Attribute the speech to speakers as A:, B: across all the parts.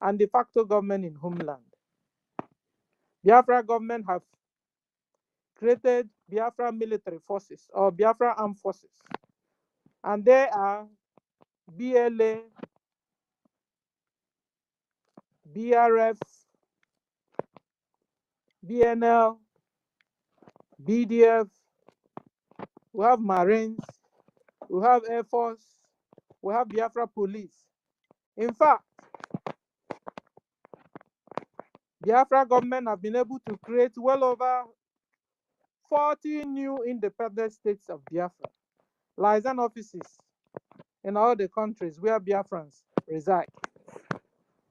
A: and de facto government in homeland. Biafra government have created Biafra military forces or Biafra armed forces, and they are BLA, BRF, BNL, BDF, we have Marines, we have Air Force, we have Biafra police. In fact, Biafra government have been able to create well over 40 new independent states of Biafra, liaison offices in all the countries where Biafrans reside.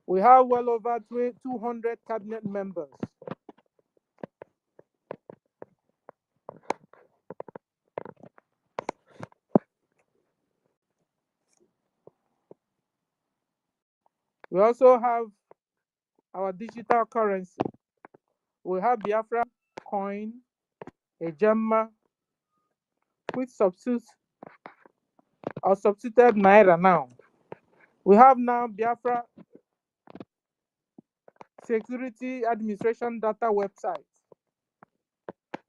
A: We have well over 200 cabinet members. We also have our digital currency. We have Biafra coin, a gemma, which substitutes or substituted Naira now. We have now Biafra Security Administration data website,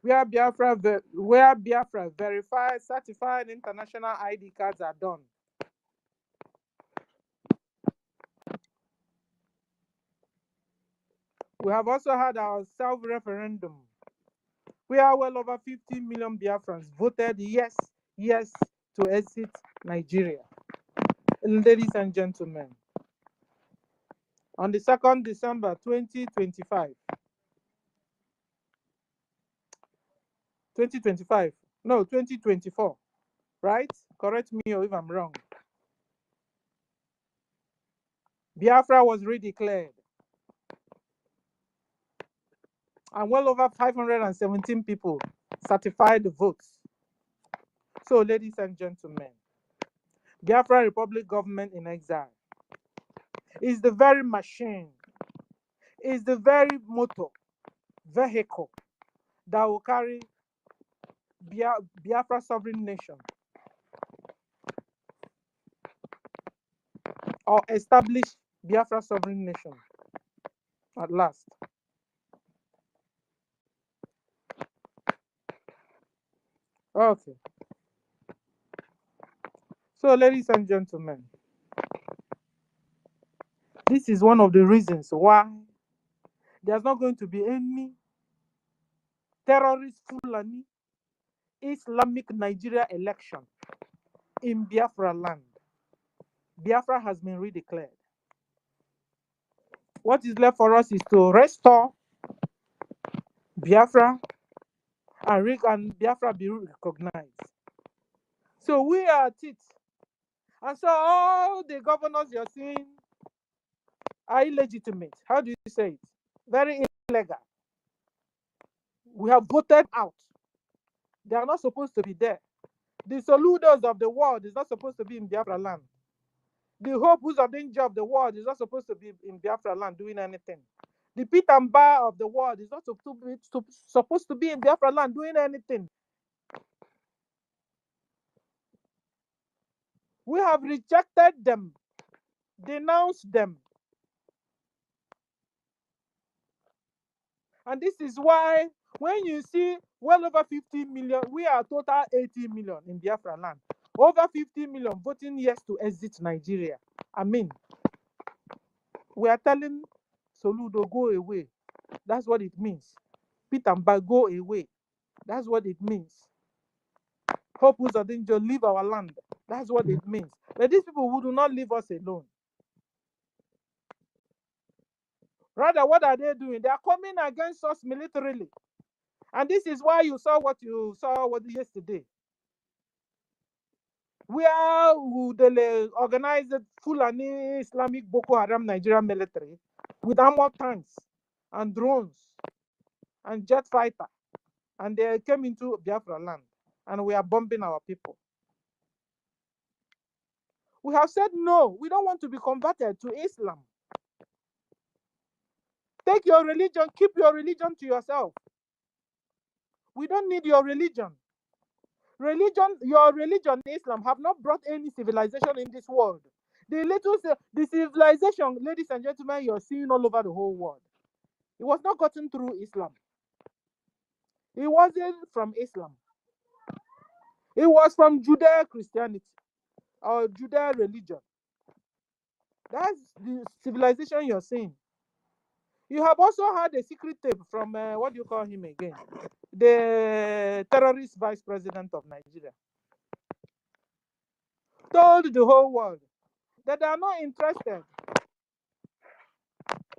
A: where Biafra verified, certified international ID cards are done. We have also had our self-referendum, where well over 50 million Biafrans voted yes to exit Nigeria. Ladies and gentlemen, on the 2nd December 2025, no, 2024, right? Correct me if I'm wrong. Biafra was redeclared, and well over 517 people certified the votes. So, ladies and gentlemen, Biafra Republic government in exile is the very machine, is the very motor, vehicle that will carry Biafra sovereign nation or establish Biafra sovereign nation at last. Okay. So, ladies and gentlemen, this is one of the reasons why there's not going to be any terrorist Fulani Islamic Nigeria election in Biafra land. Biafra has been redeclared. What is left for us is to restore Biafra and Biafra be recognized. So we are at it. And so all the governors you're seeing are illegitimate. How do you say it? Very illegal. We have voted out. They are not supposed to be there. The Soludos of the world is not supposed to be in Biafra land. The Hopus of danger of the world is not supposed to be in Biafra land doing anything. The Pit and Bar of the world is not supposed to be in Biafra land doing anything. We have rejected them, denounced them. And this is why when you see well over 50 million, we are total 80 million in Biafra land. Over 50 million voting yes to exit Nigeria. I mean, we are telling Soludo, go away. That's what it means. Pit and Bar, go away. That's what it means. Hope Uzodinjo, leave our land. That's what it means. But these people who do not leave us alone. Rather, what are they doing? They are coming against us militarily. And this is why you saw what you saw yesterday. Where they organized Fulani Islamic Boko Haram Nigerian military with armored tanks and drones and jet fighter. And they came into Biafra land. And we are bombing our people. We have said no, we don't want to be converted to Islam. Take your religion, keep your religion to yourself. We don't need your religion. Your religion, Islam, have not brought any civilization in this world. The civilization, ladies and gentlemen, you're seeing all over the whole world. It was not gotten through Islam. It wasn't from Islam. It was from Judeo Christianity or Judeo religion. That's the civilization you're seeing. You have also had a secret tape from what do you call him again? The terrorist vice president of Nigeria told the whole world that they are not interested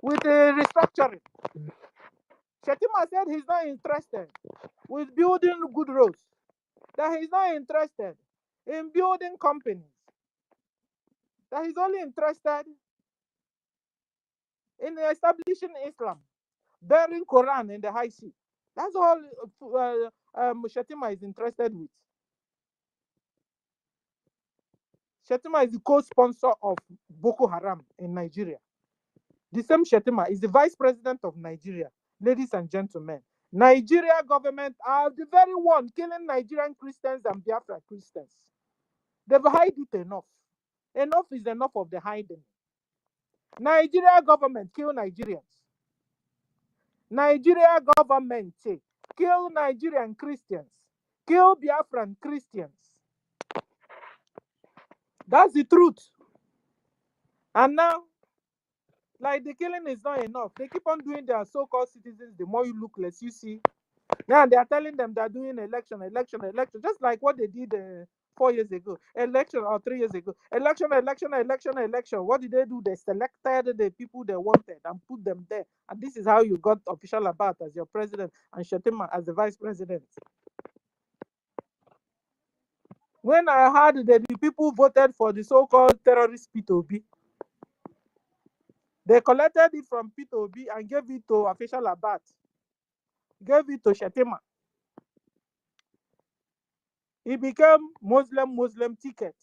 A: with restructuring. Shetima said he's not interested with building good roads, that he's not interested in building companies, that he's only interested in establishing Islam, burying Quran in the high sea. That's all Shetima is interested with. Shetima is the co-sponsor of Boko Haram in Nigeria. The same Shetima is the vice president of Nigeria. Ladies and gentlemen, Nigeria government are the very one killing Nigerian Christians and Biafra Christians. They've hidden it enough. Enough is enough of the hiding. Nigeria government kill Nigerians. Nigeria government kill Nigerian Christians. Kill Biafran Christians. That's the truth. And now, like the killing is not enough. They keep on doing their so-called citizens. The more you look less, you see. Now they are telling them they're doing election, just like what they did 4 years ago, election or 3 years ago, election. What did they do? They selected the people they wanted and put them there. And this is how you got official Abat as your president and Shetima as the vice president. When I heard that the people voted for the so-called terrorist P2B, they collected it from P2B and gave it to official Abat, gave it to Shetima. It became Muslim ticket.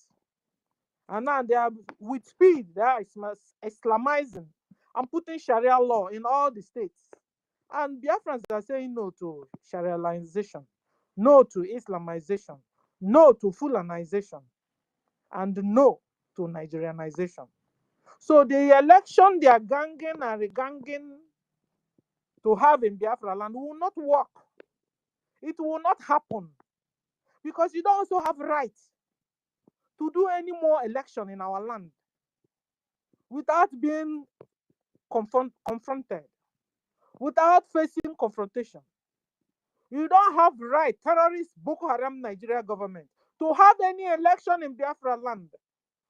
A: And now they are, with speed, they are Islamizing and putting Sharia law in all the states. And Biafrans are saying no to Shariaization, no to Islamization, no to Fulanization, and no to Nigerianization. So the election they are ganging and reganging to have in Biafra land will not work. It will not happen. Because you don't also have rights to do any more election in our land without being confronted, without facing confrontation. You don't have right, terrorist Boko Haram Nigeria government, to have any election in Biafra land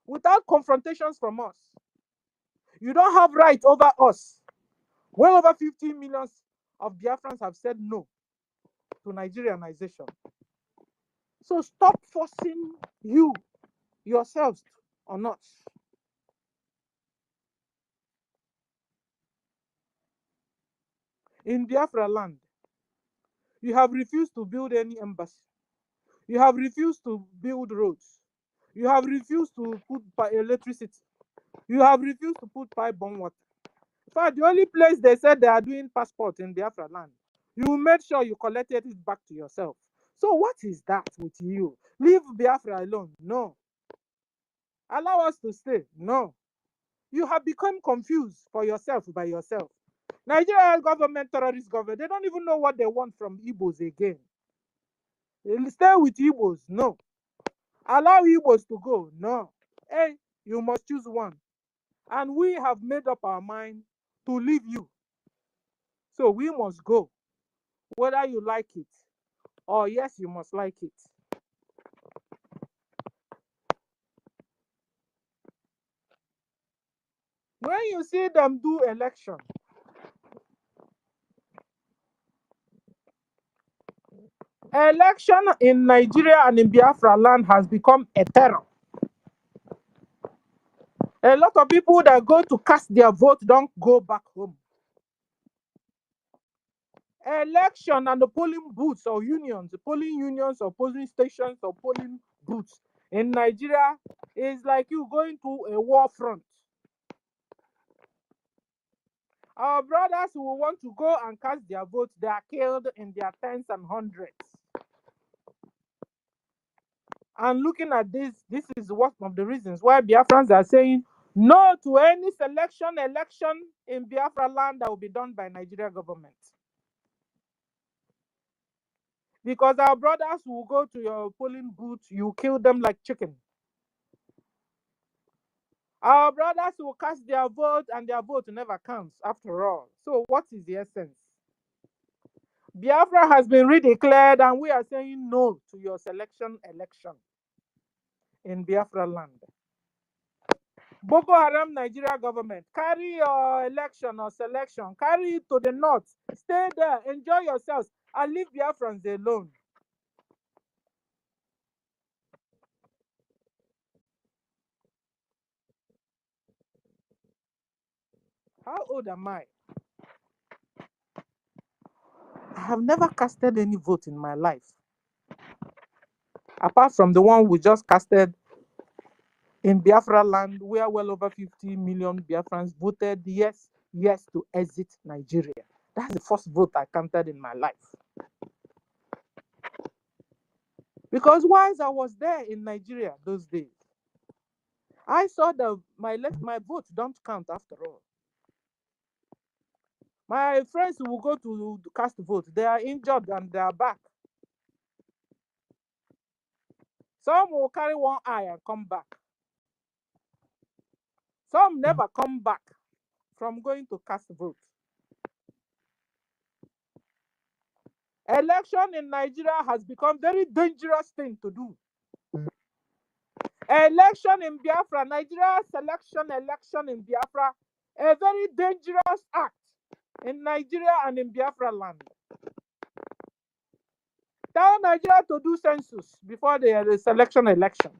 A: without confrontations from us. You don't have right over us. Well over 50 million of Biafrans have said no to Nigerianization. So stop forcing yourselves on us. In Biafra land, you have refused to build any embassy. You have refused to build roads. You have refused to put electricity. You have refused to put pipe-borne water. In fact, the only place they said they are doing passport in Biafra land, you made sure you collected it back to yourself. So what is that with you? Leave Biafra alone? No. Allow us to stay? No. You have become confused for yourself by yourself. Nigeria government, terrorist government, they don't even know what they want from Igbos again. They'll stay with Igbos? No. Allow Igbos to go? No. Hey, you must choose one. And we have made up our mind to leave you. So we must go, whether you like it or yes, you must like it. When you see them do election in Nigeria and in Biafra land has become a terror. A lot of people that go to cast their vote don't go back home. Election and the polling booths or unions, the polling unions or polling stations or polling booths in Nigeria is like you going to a war front. Our brothers who want to go and cast their votes, they are killed in their tens and hundreds. And looking at this is one of the reasons why Biafrans are saying no to any election in Biafra land that will be done by Nigeria government. Because our brothers will go to your polling booth, you kill them like chicken. Our brothers will cast their vote and their vote never counts after all. So what is the essence? Biafra has been redeclared and we are saying no to your election in Biafra land. Boko Haram Nigeria government, carry your election or selection, carry it to the north, stay there, enjoy yourselves, and leave Biafrans alone. How old am I? I have never casted any vote in my life, apart from the one we just casted in Biafra land, where well over 50 million Biafrans voted yes to exit Nigeria. That's the first vote I counted in my life. Because whilst I was there in Nigeria those days, I saw that my vote don't count after all. My friends will go to cast vote. They are injured and they are back. Some will carry one eye and come back. Some never come back from going to cast vote. Election in Nigeria has become very dangerous thing to do. Election in Biafra, Nigeria election in Biafra, a very dangerous act in Nigeria and in Biafra land. Tell Nigeria to do census before the selection election.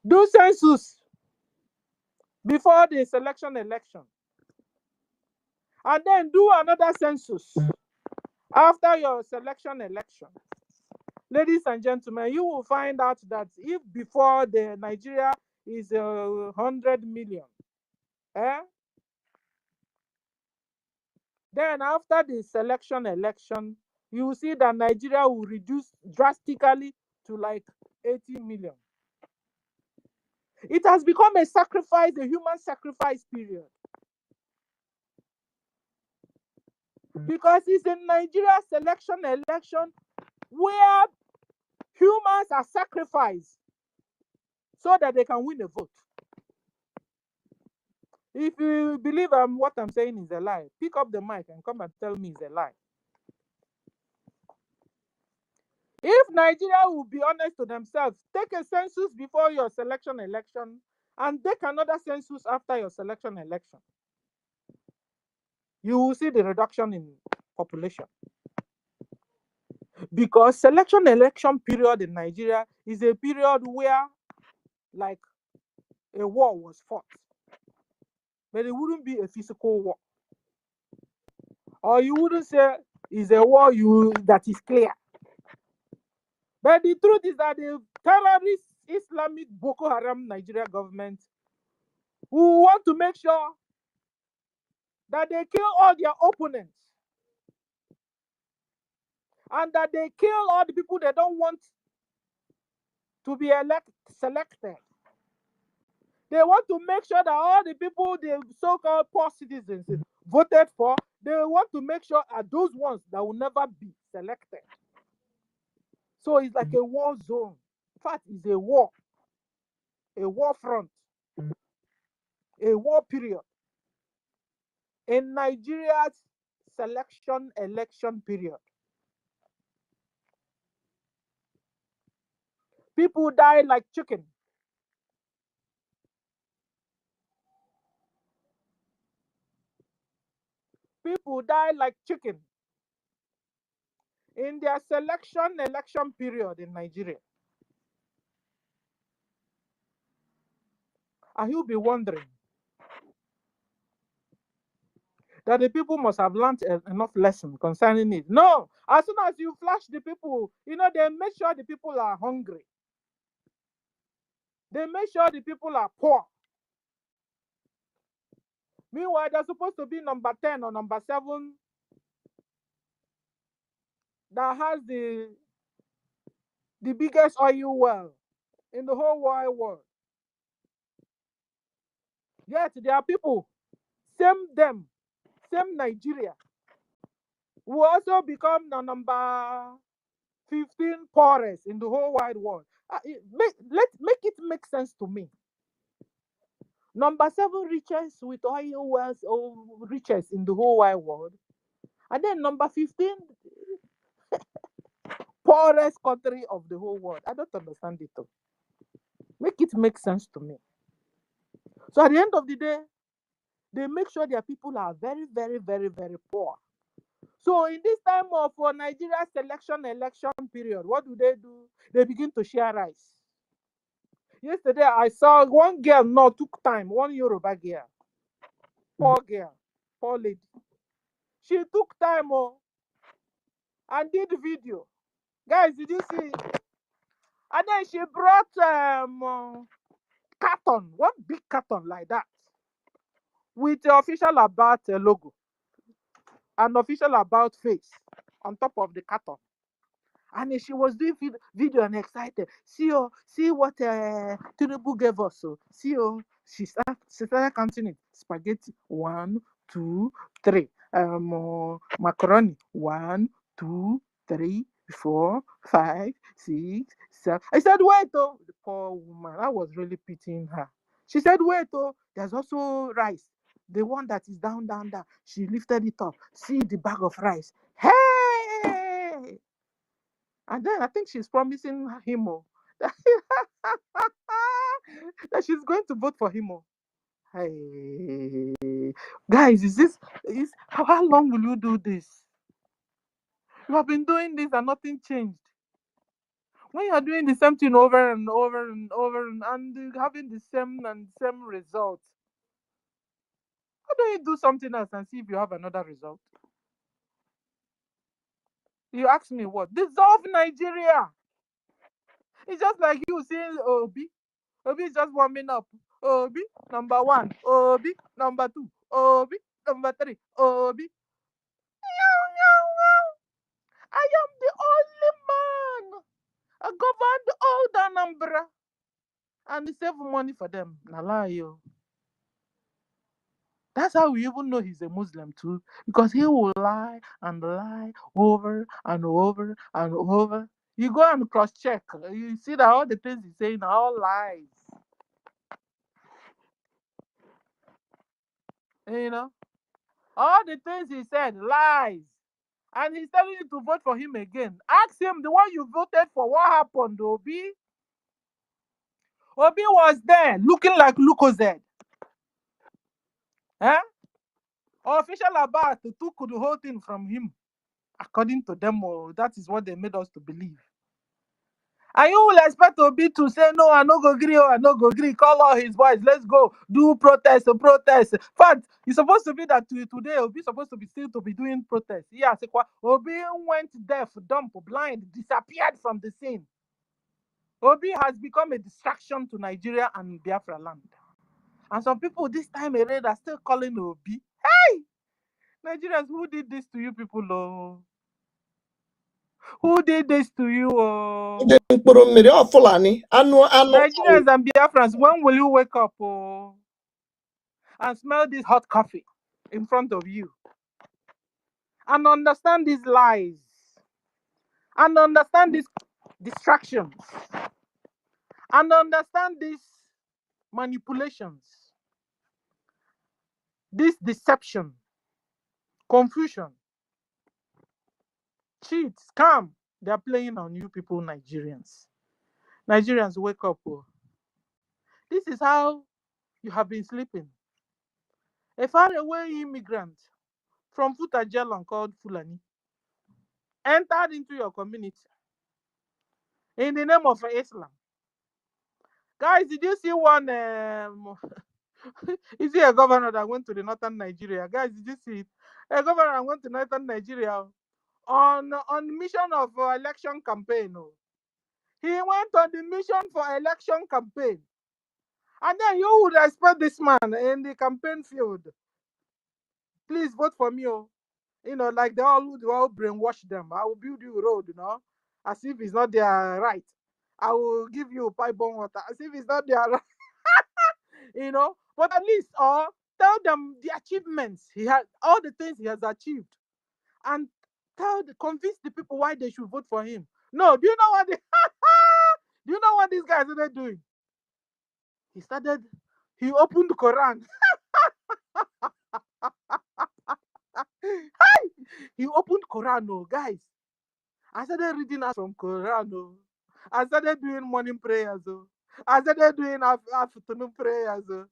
A: Do census before the selection election. And then do another census after your selection election. Ladies and gentlemen, you will find out that if before the Nigeria is 100 million, then after the selection election, you will see that Nigeria will reduce drastically to like 80 million. It has become a sacrifice, a human sacrifice period. Because it's a Nigeria selection election where humans are sacrificed so that they can win a vote. If you believe what I'm saying is a lie, pick up the mic and come and tell me it's a lie. If Nigeria will be honest to themselves, take a census before your selection election and take another census after your selection election, you will see the reduction in population. Because selection election period in Nigeria is a period where like a war was fought. But it wouldn't be a physical war. Or you wouldn't say it's a war that is clear. But the truth is that the terrorist Islamic Boko Haram Nigeria government will want to make sure that they kill all their opponents and that they kill all the people they don't want to be selected. They want to make sure that all the people the so-called poor citizens voted for, they want to make sure are those ones that will never be selected. So it's like a war zone. In fact, it's a war front, a war period. In Nigeria's selection election period, people die like chicken. People die like chicken in their selection election period in Nigeria. And you'll be wondering that the people must have learned enough lesson concerning it. No, as soon as you flash the people, they make sure the people are hungry. They make sure the people are poor. Meanwhile, they're supposed to be number 10 or number 7 that has the the biggest oil well in the whole wide world. Yet there are people, same Nigeria, who also become the number 15 poorest in the whole wide world. Make it make sense to me. Number 7 richest with oil wells or richest in the whole wide world. And then number 15 poorest country of the whole world. I don't understand it. Though. Make it make sense to me. So at the end of the day, they make sure their people are very, very, very, very poor. So in this time of Nigeria election period, what do? They begin to share rice. Yesterday, I saw one girl no took time, one Yoruba girl, poor girl, poor lady. She took time and did video. Guys, did you see? And then she brought carton, one big carton like that, with the official about logo and official about face on top of the carton. And she was doing video and excited. See what Tinubu gave us. So, she started counting it. Spaghetti, 1, 2, 3. Macaroni, 1, 2, 3, 4, 5, 6, 7. I said, wait, oh, the poor woman. I was really pitying her. She said, wait, oh, there's also rice. The one that is down, down, down. She lifted it up. See the bag of rice. Hey! And then I think she's promising him that she's going to vote for him. Hey, guys, how long will you do this? You have been doing this and nothing changed. When you are doing the same thing over and over and over and having the same result, how do you do something else and see if you have another result? You ask me what? Dissolve Nigeria. It's just like you saying Obi. Obi is just warming up. Obi, number 1. Obi, number 2. Obi, number 3. Obi. Meow, meow, meow. I am the only man. I governed all the Anambra. And he save money for them. Nala yo. That's how we even know he's a Muslim too. Because he will lie and lie over and over and over. You go and cross check. You see that all the things he's saying are all lies. You know? All the things he said, lies. And he's telling you to vote for him again. Ask him, the one you voted for, what happened, Obi? Obi was there, looking like Lucozed. Eh? Official about took the whole thing from him. According to them, that is what they made us to believe. And you will expect Obi to say, no, I no go agree, I no go agree. Call all his boys, let's go, do protest. In fact, it's supposed to be that today Obi supposed to be still to be doing protest. Yeah, Obi went deaf, dumb, blind, disappeared from the scene. Obi has become a distraction to Nigeria and Biafra land. And some people this time around are still calling Obi. Hey! Nigerians, who did this to you people? Oh? Who did this to you? Oh? Nigerians and Biafrans, when will you wake up and smell this hot coffee in front of you? And understand these lies. And understand these distractions. And understand these manipulations. This deception. Confusion. Cheat. Scam. They are playing on you people, Nigerians. Nigerians, wake up. Oh. This is how you have been sleeping. A faraway immigrant from Futajalon called Fulani entered into your community in the name of Islam. Guys, did you see one? Is he a governor that went to the northern Nigeria? Guys, did you see it? A governor that went to northern Nigeria on mission of election campaign. Oh. He went on the mission for election campaign. And then you would expect this man in the campaign field. Please vote for me. Oh. Like they all brainwash them. I will build you a road, as if it's not their right. I will give you pipe bomb water, as if it's not their right, But at least, or tell them the achievements he had, all the things he has achieved, and convince the people why they should vote for him. No, do you know what? Do you know what this guy started doing? He opened the Quran. He opened Quran, oh, guys. I started reading us from Quran, oh. I started doing morning prayers, oh. I started doing afternoon prayers, oh.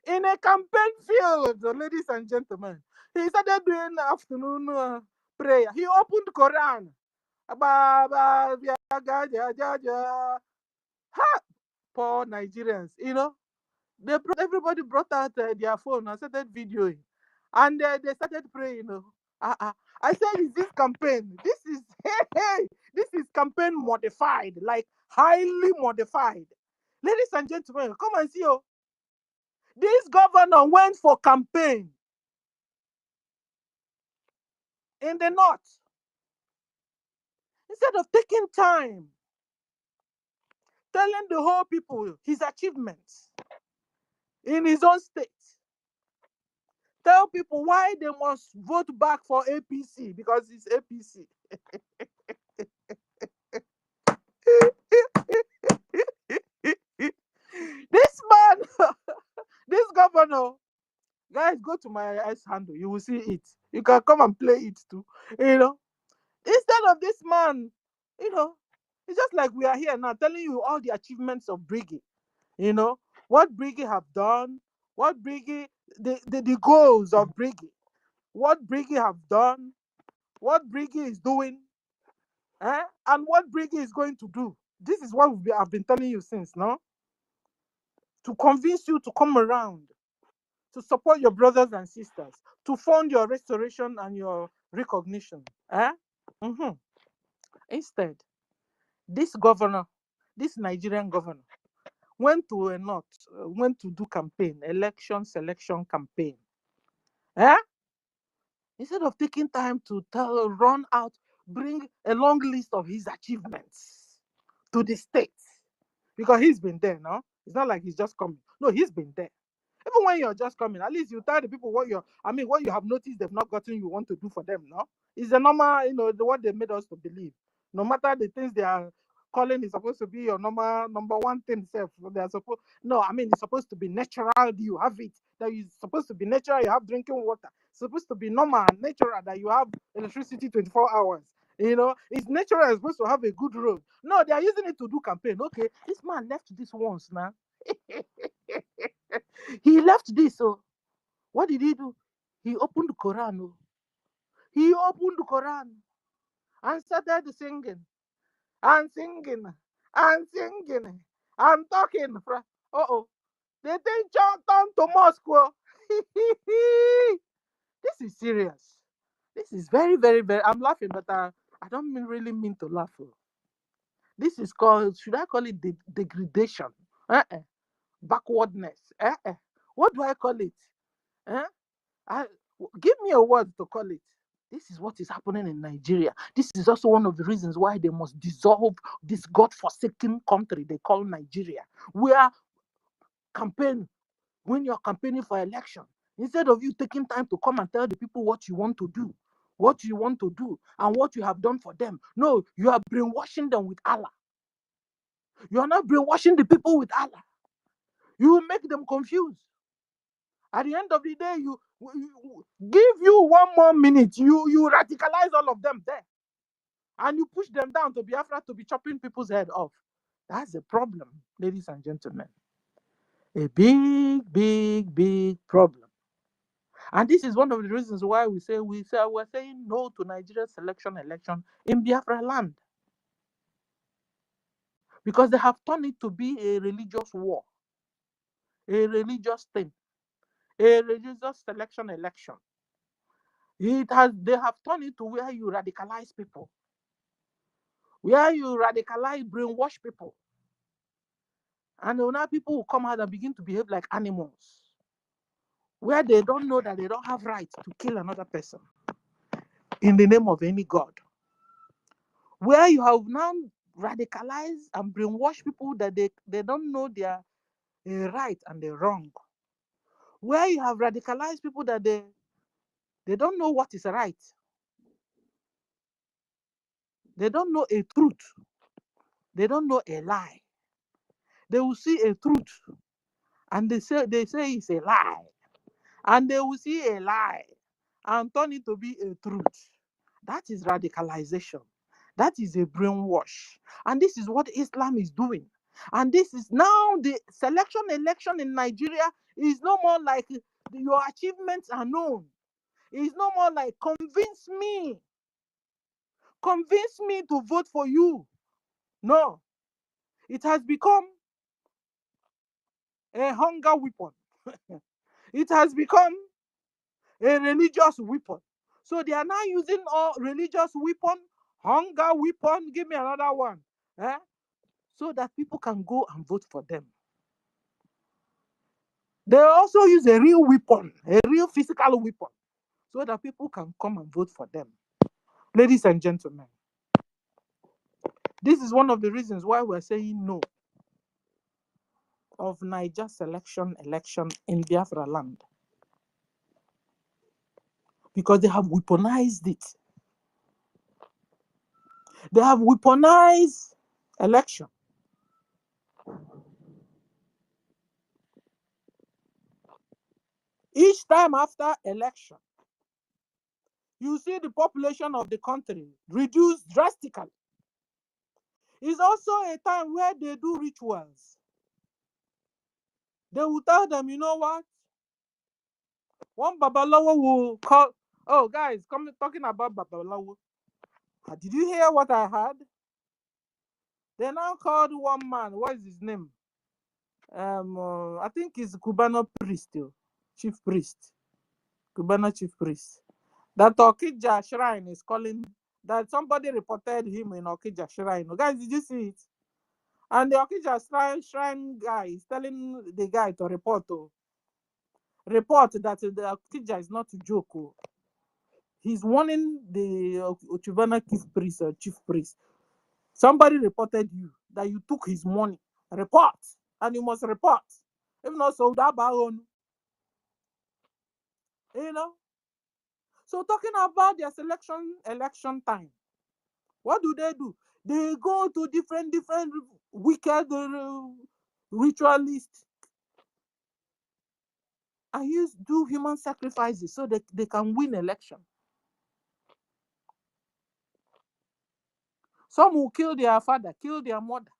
A: In a campaign field, ladies and gentlemen. He started doing afternoon prayer. He opened Quran. Poor Nigerians, everybody brought out their phone and started videoing, and they started praying. I said, "Is this campaign? This is hey, this is campaign modified, like highly modified." Ladies and gentlemen, come and see. Oh, this governor went for campaign in the north instead of taking time telling the whole people his achievements in his own state. Tell people why they must vote back for APC because it's APC. This man, this governor, guys, go to my X handle. You will see it. You can come and play it too. Instead of this man, it's just like we are here now telling you all the achievements of Briggy. What Briggy have done, what Briggy, the goals of Briggy, what Briggy have done, what Briggy is doing, and what Briggy is going to do. This is what I've been telling you since, no? To convince you to come around, to support your brothers and sisters, to fund your restoration and your recognition. Mhm. Instead, this governor, this Nigerian governor, went to a north, went to do campaign, election selection campaign. Instead of taking time to bring a long list of his achievements to the state, because he's been there now. It's not like he's just coming. No, he's been there. Even when you're just coming, at least you tell the people what you have noticed they've not gotten, you want to do for them, no? It's the normal, what they made us to believe. No matter the things they are calling is supposed to be your normal number one thing self. They are supposed No, it's supposed to be natural, you have it. That is supposed to be natural, you have drinking water. It's supposed to be normal and natural that you have electricity 24 hours. It's natural, it's supposed to have a good road. No, they are using it to do campaign. Okay, this man left this once now. He left this, so what did he do? He opened the Quran. He opened the Quran and started singing and singing and singing and talking. The thing turned to Moscow. This is serious. This is very, very, very. I'm laughing, but I don't really mean to laugh. This is called, should I call it degradation? Backwardness. What do I call it? Eh? Give me a word to call it. This is what is happening in Nigeria. This is also one of the reasons why they must dissolve this God-forsaken country they call Nigeria. Where when you're campaigning for election, instead of you taking time to come and tell the people what you want to do, and what you have done for them. No, you are brainwashing them with Allah. You are not brainwashing the people with Allah. You will make them confused. At the end of the day, you give you 1 more minute, you radicalize all of them there, and you push them down to Biafra to be chopping people's head off. That's a problem, ladies and gentlemen. A big, big, big problem. And this is one of the reasons why we're saying no to Nigeria's election in Biafra land. Because they have turned it to be a religious war, a religious thing, a religious election. They have turned it to where you radicalize people, where you radicalize, brainwash people. And now people will come out and begin to behave like animals, where they don't know that they don't have right to kill another person in the name of any God. where you have now radicalized and brainwashed people that they don't know their right and the wrong. Where you have radicalized people that they don't know what is right. They don't know a truth. They don't know a lie. They will see a truth and they say it's a lie. And they will see a lie and turn it to be a truth. That is radicalization. That is a brainwash. And this is what Islam is doing. And this is now the selection election in Nigeria is no more like your achievements are known. It's no more like convince me to vote for you. No, it has become a hunger weapon. It has become a religious weapon. So they are now using all religious weapon, hunger weapon, give me another one, eh? So that people can go and vote for them. They also use a real weapon, a real physical weapon, so that people can come and vote for them. Ladies and gentlemen, this is one of the reasons why we're saying no of Niger election in Biafra land. Because they have weaponized it. They have weaponized election. Each time after election, you see the population of the country reduced drastically. It's also a time where they do rituals. They will tell them, you know what? One Babalawo will call. Oh, guys, come talking about Babalawo. Did you hear what I heard? They now called one man. What is his name? I think he's Cubano priest, chief priest, Cubano chief priest. That Okija shrine is calling. That somebody reported him in Okija shrine. Guys, did you see it? And the Okija shrine guy is telling the guy to report that the Okija is not a joke. He's warning the Ochuvana chief priest. Somebody reported you that you took his money. Report. And you must report. If not, so that own. You know? So talking about their election time, what do? They go to different wicked ritualists and do human sacrifices so that they can win election. Some will kill their father, kill their mother.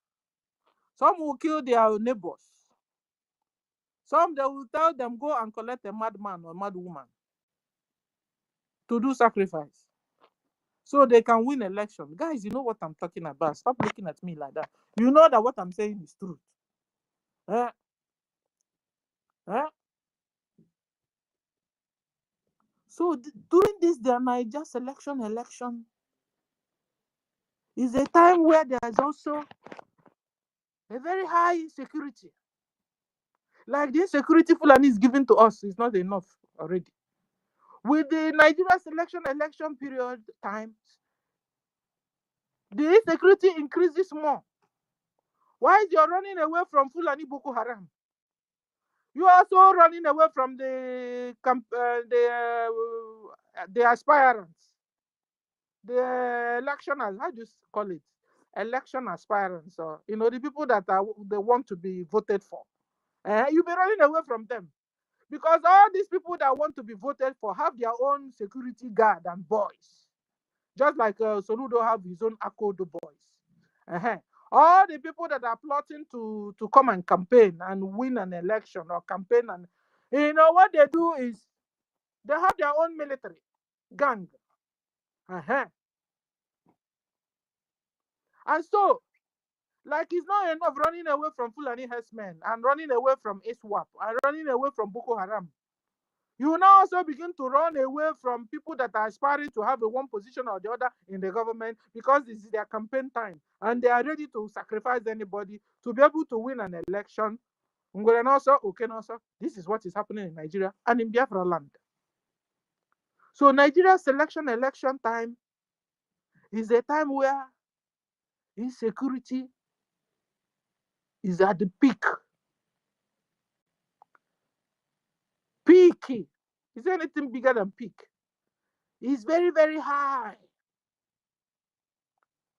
A: Some will kill their neighbors. Some they will tell them go and collect a madman or mad woman to do sacrifice so they can win election. Guys, you know what I'm talking about. Stop looking at me like that. You know that what I'm saying is truth. Eh? Eh? So during this their Niger election is a time where there is also a very high insecurity. Like the insecurity Fulani is given to us is not enough already. With the Nigeria election period times, the insecurity increases more. Why is you running away from Fulani Boko Haram? You are also running away from the aspirants, the electioners. How do you call it? Election aspirants, or the people that they want to be voted for. You'll be running away from them because all these people that want to be voted for have their own security guard and boys, just like Soludo have his own Akodo boys. All the people that are plotting to come and campaign and win an election or campaign, and what they do is they have their own military gang. And so, like, it's not enough running away from Fulani herdsmen and running away from ISWAP and running away from Boko Haram. You now also begin to run away from people that are aspiring to have a one position or the other in the government because this is their campaign time and they are ready to sacrifice anybody to be able to win an election. This is what is happening in Nigeria and in Biafra land. So Nigeria's election time is a time where Insecurity is at the peak. Peak. Is there anything bigger than peak? It's very, very high.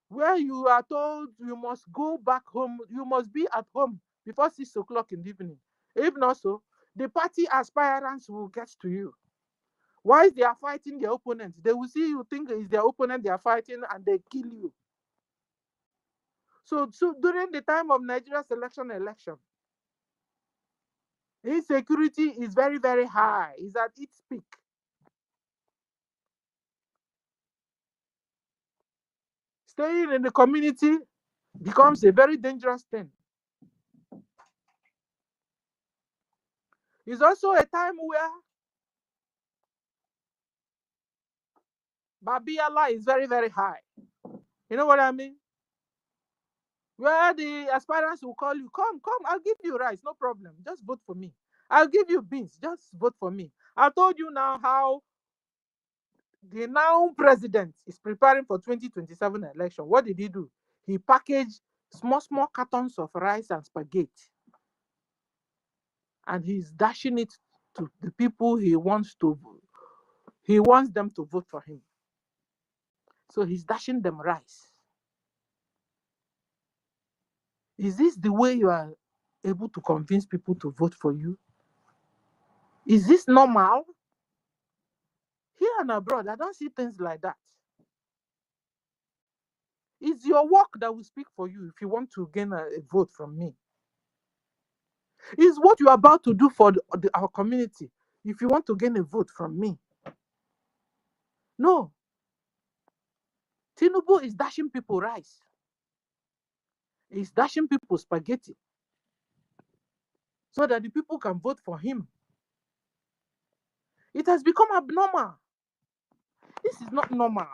A: Where you are told you must go back home, you must be at home before 6 o'clock in the evening. If not so, the party aspirants will get to you. While they are fighting their opponents, they will see you think it's their opponent they are fighting and they kill you. So during the time of Nigeria's election, insecurity is very, very high. It's at its peak. Staying in the community becomes a very dangerous thing. It's also a time where Babiala is very, very high. You know what I mean? Where the aspirants will call you, come, I'll give you rice, no problem. Just vote for me. I'll give you beans, just vote for me. I told you now how the now president is preparing for 2027 election. What did he do? He packaged small cartons of rice and spaghetti, and he's dashing it to the people he wants them to vote for him. So he's dashing them rice. Is this the way you are able to convince people to vote for you? Is this normal? Here and abroad, I don't see things like that. It's your work that will speak for you if you want to gain a vote from me. It's what you are about to do for our community if you want to gain a vote from me. No. Tinubu is dashing people rice. He's dashing people spaghetti so that the people can vote for him. It has become abnormal. This is not normal.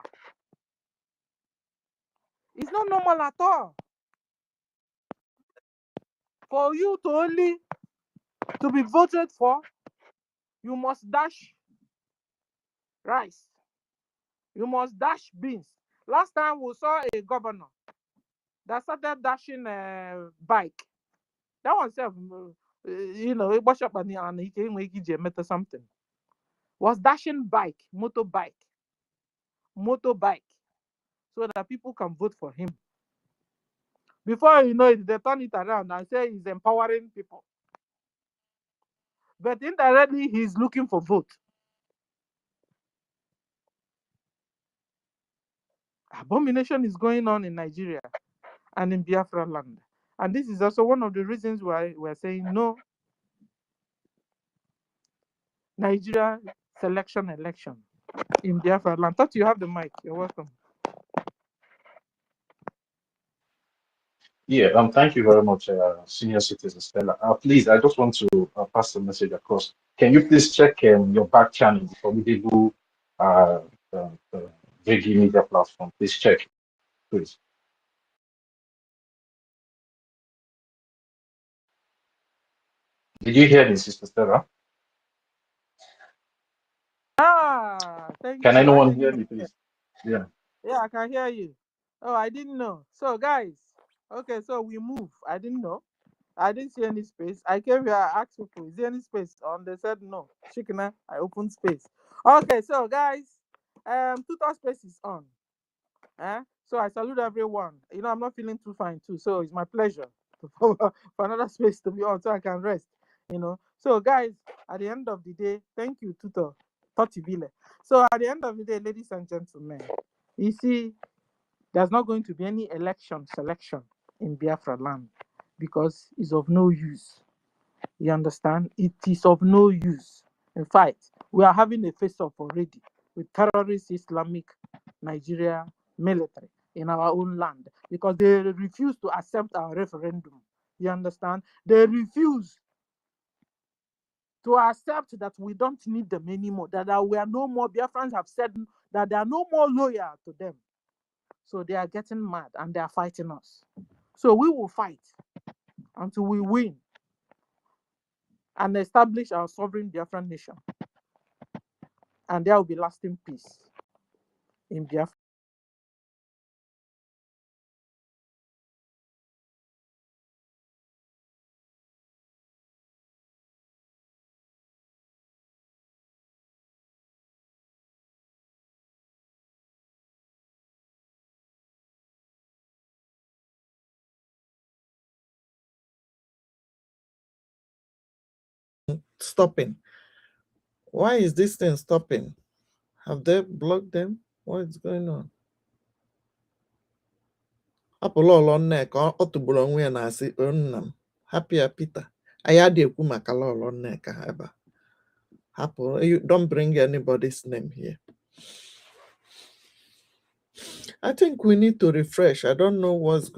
A: It's not normal at all. For you to only to be voted for, you must dash rice. You must dash beans. Last time we saw a governor that started dashing a bike. That one self, it was up and he came with something. Was dashing motorbike, so that people can vote for him. Before you know it, they turn it around and say he's empowering people. But indirectly, he's looking for vote. Abomination is going on in Nigeria and in Biafra land. And this is also one of the reasons why we're saying no Nigeria election in Biafra land. Thought you have the mic. You're welcome.
B: Yeah, thank you very much, Senior Citizen Stella. Please, I just want to pass the message across. Can you please check your back channel, the formidable VG media platform? Please check, please. Did you hear me, Sister Stella?
A: Thank
B: Can
A: you. I
B: anyone
A: didn't
B: hear
A: know.
B: me, please? Yeah.
A: Yeah, I can hear you. Oh, I didn't know. So, guys, okay, so we move. I didn't know. I didn't see any space. I came here, I asked people, is there any space? And they said no. Shikina, I opened space. Okay, so guys, tutor space is on. So I salute everyone. I'm not feeling too fine too, so it's my pleasure for another space to be on so I can rest. So guys, at the end of the day, thank you, tutor Totibile. So at the end of the day, ladies and gentlemen, you see, there's not going to be any selection in Biafra land because it's of no use. You understand? It is of no use. In fact, we are having a face-off already with terrorist Islamic Nigeria military in our own land because they refuse to accept our referendum. You understand? They refuse to accept that we don't need them anymore, that we are no more. Biafrans have said that they are no more loyal to them. So they are getting mad and they are fighting us. So we will fight until we win and establish our sovereign Biafran nation. And there will be lasting peace in Biafra.
C: stopping? Why is this thing stopping? Have they blocked them? What is going on? Apololo Nneka ọ tụgburu onwe ya na-asị nna m hapụ ya Peter. Anyị adị ekwu maka Lolo Nneka ebe a. Hapụ, you don't bring anybody's name here. I think we need to refresh. I don't know what's going